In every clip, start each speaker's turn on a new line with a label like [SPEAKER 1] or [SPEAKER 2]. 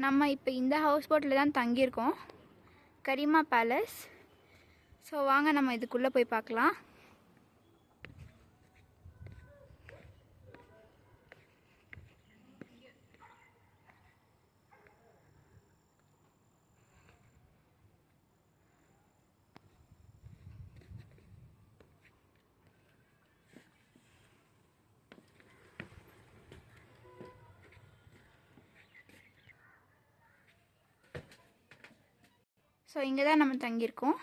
[SPEAKER 1] நம்ம இப்போ இந்த ஹவுஸ் போட்டில் தான் தங்கியிருக்கோம், கரிமா பேலஸ். ஸோ வாங்க நம்ம இதுக்குள்ளே போய் பார்க்கலாம். ஸோ இங்கே தான் நம்ம தங்கியிருக்கோம்.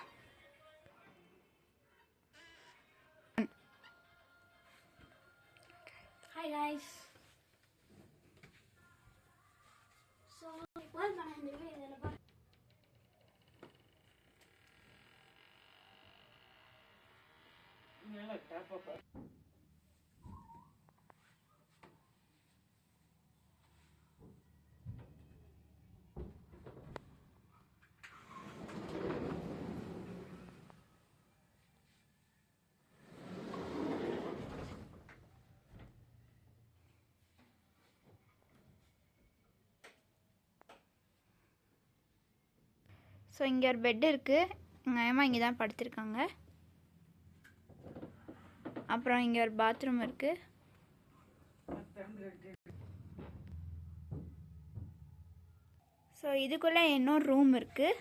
[SPEAKER 2] Hi guys. So, what am I doing?
[SPEAKER 1] So இங்கே ஒரு பெட் இருக்குது, எங்கள் அம்மா இங்கே தான் படுத்திருக்காங்க. அப்புறம் இங்கே ஒரு பாத்ரூம் இருக்குது. ஸோ இதுக்குள்ளே இன்னொரு ரூம் இருக்குது,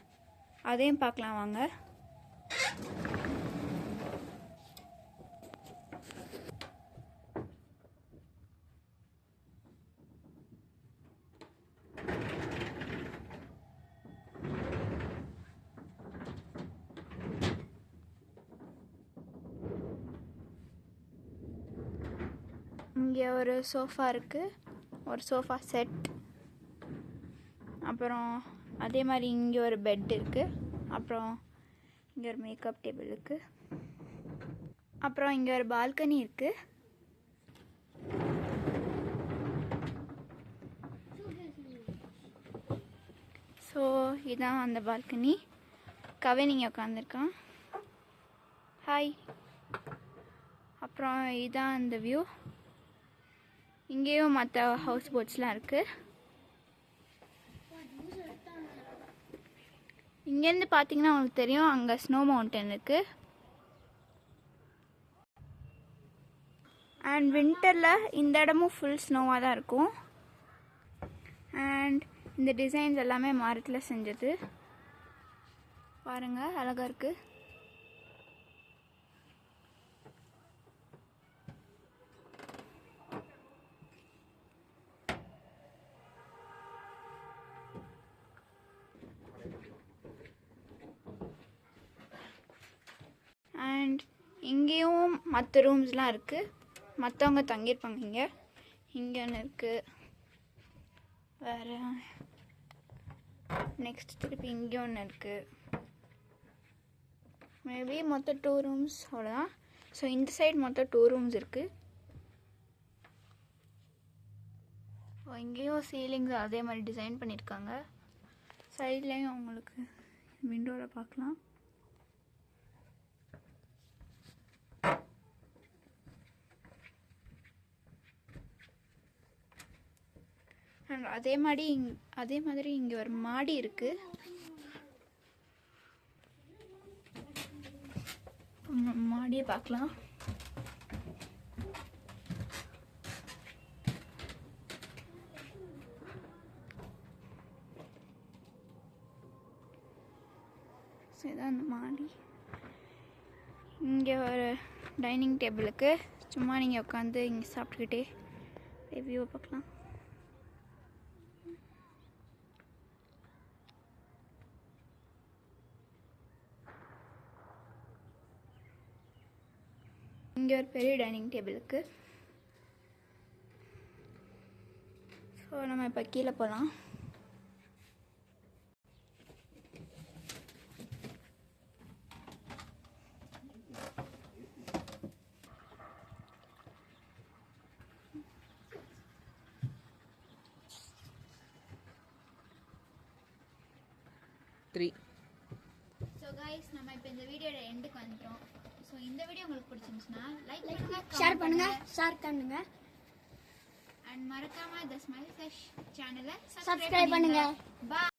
[SPEAKER 1] அதையும் பார்க்கலாம் வாங்க. இங்கே ஒரு சோஃபா இருக்குது, ஒரு சோஃபா செட். அப்புறம் அதே மாதிரி இங்கே ஒரு பெட் இருக்குது. அப்புறம் இங்கே ஒரு மேக்கப் டேபிள் இருக்குது. அப்புறம் இங்கே ஒரு பால்கனி இருக்குது. ஸோ இதான் அந்த பால்கனி. கவின் இங்கே உட்காந்துருக்கான். ஹாய். அப்புறம் இதான் அந்த வியூ. இங்கேயும் மற்ற ஹவுஸ் போட்ஸ்லாம் இருக்குது. இங்கேருந்து பார்த்தீங்கன்னா உங்களுக்கு தெரியும், அங்கே ஸ்னோ மவுண்டன் இருக்குது. அண்ட் வின்டரில் இந்த இடமும் ஃபுல் ஸ்னோவாக தான் இருக்கும். அண்ட் இந்த டிசைன்ஸ் எல்லாமே மரத்தில் செஞ்சது, பாருங்கள் அழகாக இருக்குது. அண்ட் இங்கேயும் மற்ற ரூம்ஸ்லாம் இருக்குது, மற்றவங்க தங்கியிருப்பாங்க. இங்கே ஒன்று இருக்குது. வேறு நெக்ஸ்ட் திருப்பி இங்கே ஒன்று இருக்குது. மேபி மொத்தம் 2 ரூம்ஸ் அவ்வளோதான். ஸோ இந்த சைடு மொத்தம் 2 ரூம்ஸ் இருக்குது. இங்கேயும் சீலிங்ஸ் அதே மாதிரி டிசைன் பண்ணியிருக்காங்க. சைட்லேயும் உங்களுக்கு விண்டோவில் பார்க்கலாம். அதே மாதிரி இங்கே ஒரு மாடி இருக்குது. மாடியை பார்க்கலாம். இதுதான் அந்த மாடி. இங்கே ஒரு டைனிங் டேபிளுக்கு சும்மா நீங்கள் உட்காந்து இங்கே சாப்பிட்டுக்கிட்டே வியூவை பார்க்கலாம். இங்கே ஒரு பெரிய டைனிங் டேபிள் இருக்குது. ஸோ நம்ம இப்போ கீழே போகலாம். ஸோ கைஸ், நம்ம இப்போ இந்த வீடியோட எண்டுக்கு வந்துட்டோம். ஸோ இந்த வீடியோ உங்களுக்கு பிடிச்சிருந்துச்சுன்னா லைக் பண்ணுங்க,
[SPEAKER 2] ஷேர் பண்ணுங்க.
[SPEAKER 1] அண்ட் மறக்காம த ஸ்மைல் ஃப்ரெஷ் சேனலை
[SPEAKER 2] Subscribe பண்ணுங்க.
[SPEAKER 1] Bye.